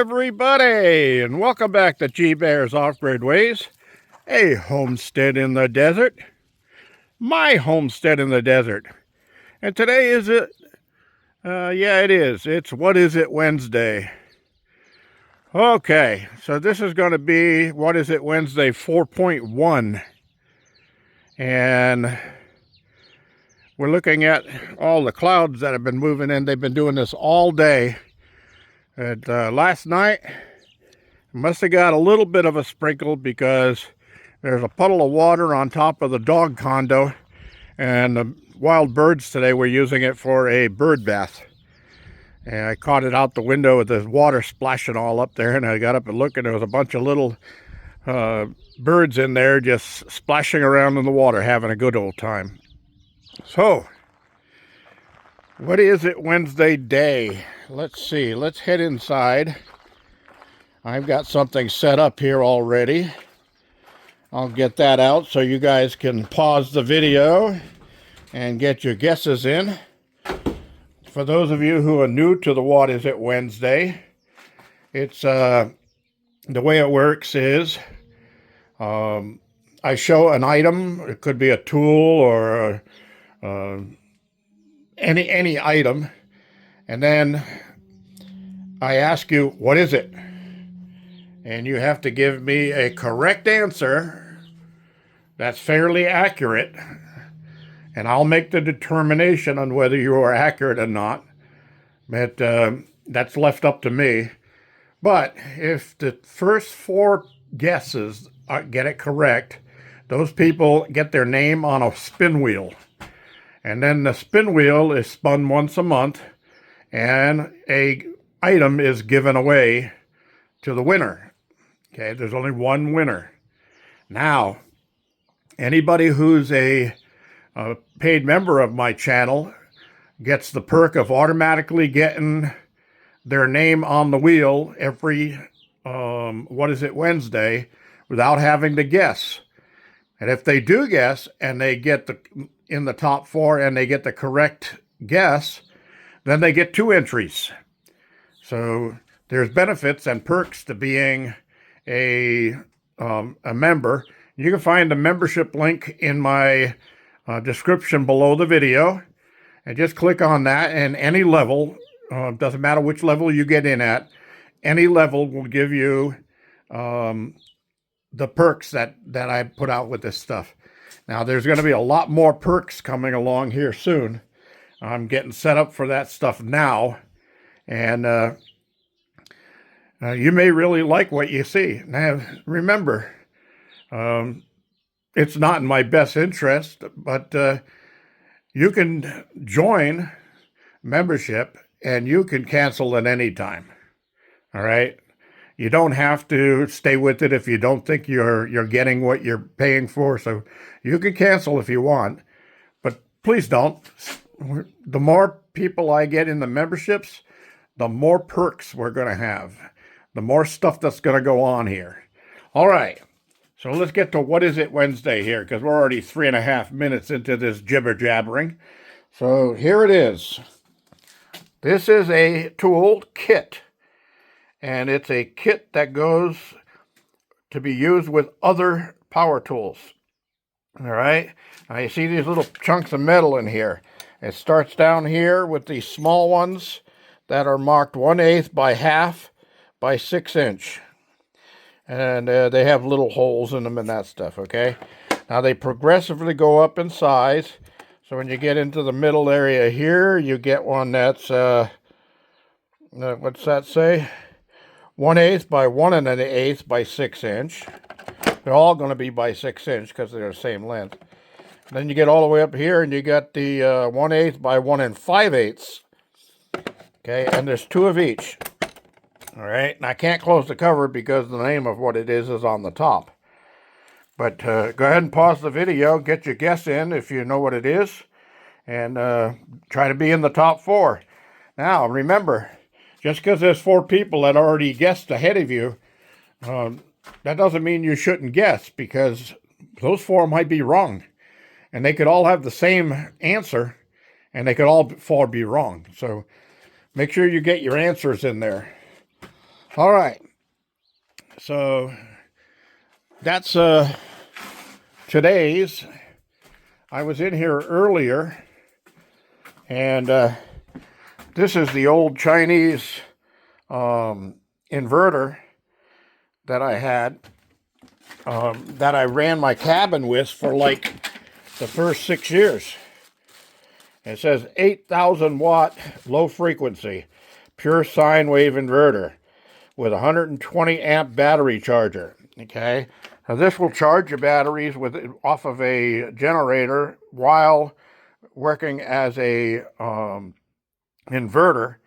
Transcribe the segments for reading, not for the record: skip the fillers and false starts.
everybody, and welcome back to G Bear's Off-Grid Ways, a homestead in the desert, my homestead in the desert. And today is it? Yeah, it is. It's What Is It Wednesday. Okay, so this is going to be What Is It Wednesday 4.1, and we're looking at all the clouds that have been moving in. They've been doing this all day. And last night, must have got a little bit of a sprinkle because there's a puddle of water on top of the dog condo, and the wild birds today were using it for a bird bath. And I caught it out the window with the water splashing all up there, and I got up and looked, and there was a bunch of little birds in there just splashing around in the water, having a good old time. So, what is it Wednesday day? Let's see. Let's head inside. I've got something set up here already. I'll get that out so you guys can pause the video and get your guesses in. For those of you who are new to the What Is It Wednesday, it's the way it works is I show an item. It could be a tool or any item, and then I ask you, what is it? And you have to give me a correct answer that's fairly accurate, and I'll make the determination on whether you are accurate or not. But that's left up to me. But if the first four guesses get it correct, those people get their name on a spin wheel. And then the spin wheel is spun once a month, and a item is given away to the winner. Okay, there's only one winner. Now, anybody who's a paid member of my channel gets the perk of automatically getting their name on the wheel every What Is It Wednesday without having to guess. And if they do guess and they get in the top four and they get the correct guess, then they get 2 entries. So there's benefits and perks to being a member. You can find the membership link in my description below the video, and just click on that, and any level, doesn't matter which level you get in at, any level will give you the perks that I put out with this stuff. Now, there's going to be a lot more perks coming along here soon. I'm getting set up for that stuff now, and you may really like what you see. Now, remember, it's not in my best interest, but you can join membership, and you can cancel at any time. All right? You don't have to stay with it if you don't think you're getting what you're paying for. So you can cancel if you want, but please don't. The more people I get in the memberships, the more perks we're going to have, the more stuff that's going to go on here. All right. So let's get to What Is It Wednesday here, because we're already 3.5 minutes into this jibber jabbering. So here it is. This is a tool kit. And it's a kit that goes to be used with other power tools. All right. Now you see these little chunks of metal in here. It starts down here with these small ones that are marked 1/8 by 1/2 by 6 inch. And they have little holes in them and that stuff, okay? Now they progressively go up in size. So when you get into the middle area here, you get one that's, what's that say? 1/8 by 1 1/8 by 6 inch. They're all going to be by 6 inch because they're the same length. And then you get all the way up here and you got the 1/8 by 1 5/8. Okay, and there's 2 of each. All right, and I can't close the cover because the name of what it is on the top. But go ahead and pause the video, get your guess in if you know what it is, and try to be in the top 4. Now, remember, just because there's 4 people that already guessed ahead of you, that doesn't mean you shouldn't guess, because those 4 might be wrong. And they could all have the same answer, and they could all be wrong. So make sure you get your answers in there. All right. So that's today's. I was in here earlier, and this is the old Chinese inverter that I had, that I ran my cabin with for like the first 6 years. It says 8,000 watt low frequency pure sine wave inverter with 120 amp battery charger. Okay, now this will charge your batteries off of a generator while working as a inverter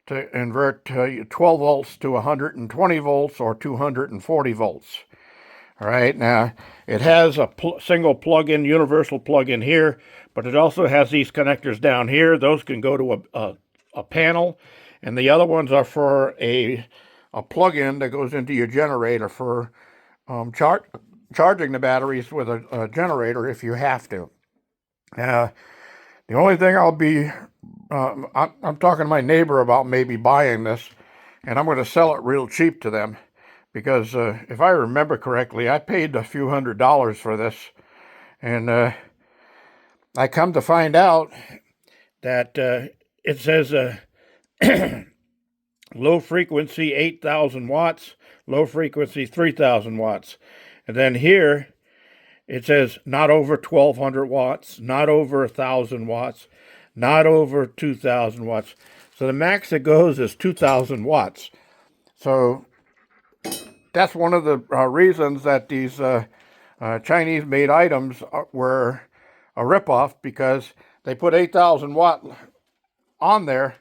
to invert 12 volts to 120 volts or 240 volts. All right, now it has a single plug-in, universal plug-in here, but it also has these connectors down here. Those can go to a panel, and the other ones are for a plug-in that goes into your generator for charging the batteries with a generator if you have to. The only thing I'll be, I'm talking to my neighbor about maybe buying this, and I'm going to sell it real cheap to them, because if I remember correctly, I paid a few $100s for this, and I come to find out that it says low frequency 8,000 watts, low frequency 3,000 watts. And then here it says not over 1,200 watts, not over 1,000 watts, not over 2,000 watts. So the max it goes is 2,000 watts. So that's one of the reasons that these Chinese-made items were a ripoff, because they put 8,000 watt on there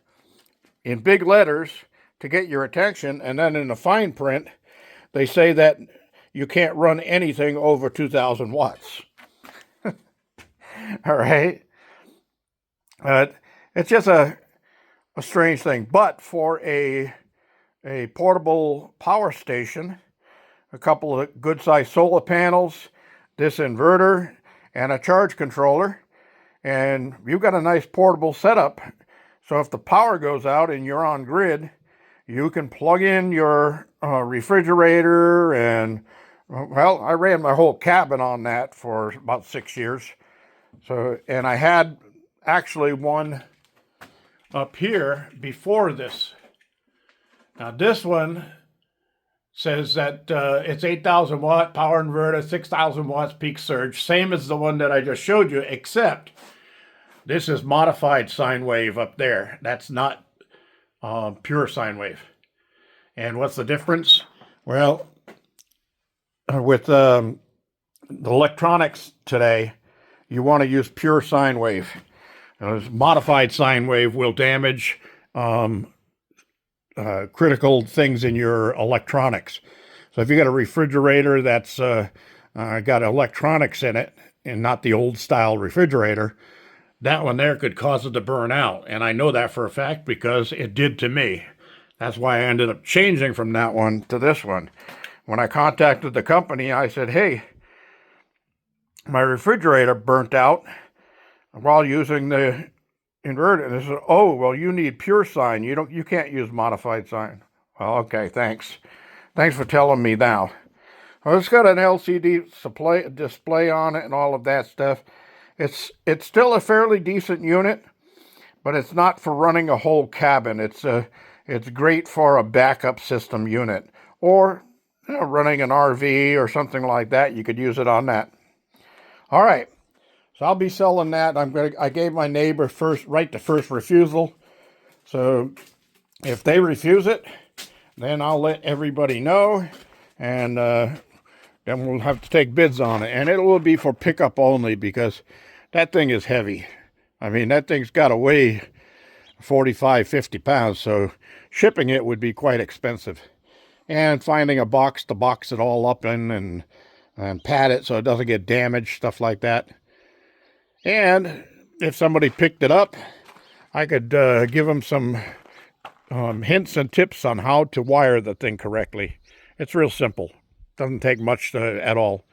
in big letters to get your attention, and then in the fine print, they say that you can't run anything over 2,000 watts. All right? It's just a strange thing. But for a portable power station, a couple of good-sized solar panels, this inverter, and a charge controller, and you've got a nice portable setup. So if the power goes out and you're on grid, you can plug in your refrigerator, and well, I ran my whole cabin on that for about 6 years. So, and I had actually one up here before this. Now this one says that it's 8,000 watt power inverter, 6,000 watts peak surge, same as the one that I just showed you, except this is modified sine wave up there. That's not pure sine wave. And what's the difference? Well, with the electronics today, you want to use pure sine wave. Modified sine wave will damage critical things in your electronics. So if you got a refrigerator that's got electronics in it, and not the old style refrigerator, that one there could cause it to burn out. And I know that for a fact because it did to me. That's why I ended up changing from that one to this one. When I contacted the company, I said, hey, my refrigerator burnt out while using the inverter. And they said, oh, well, you need pure sine. You can't use modified sine. Well, okay, thanks. Thanks for telling me now. Well, it's got an LCD display on it and all of that stuff. It's still a fairly decent unit, but it's not for running a whole cabin. It's great for a backup system unit, or running an RV or something like that. You could use it on that. All right, so I'll be selling that. I gave my neighbor right to first refusal. So if they refuse it, then I'll let everybody know, and then we'll have to take bids on it. And it will be for pickup only, because that thing is heavy. I mean, that thing's got to weigh 45, 50 pounds, so shipping it would be quite expensive. And finding a box to box it all up in and pad it so it doesn't get damaged, stuff like that. And if somebody picked it up, I could give them some hints and tips on how to wire the thing correctly. It's real simple. Doesn't take much at all.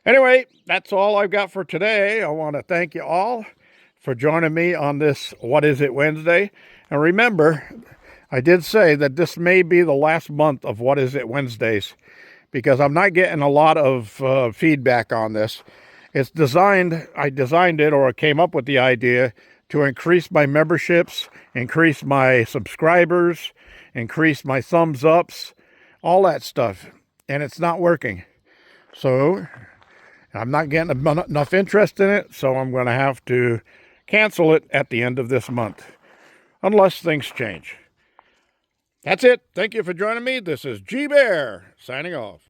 Anyway, that's all I've got for today. I want to thank you all for joining me on this What Is It Wednesday. And remember, I did say that this may be the last month of What Is It Wednesdays, because I'm not getting a lot of feedback on this. It's designed, I designed it, or came up with the idea to increase my memberships, increase my subscribers, increase my thumbs ups, all that stuff. And it's not working. So I'm not getting enough interest in it, so I'm going to have to cancel it at the end of this month, unless things change. That's it. Thank you for joining me. This is G Bear signing off.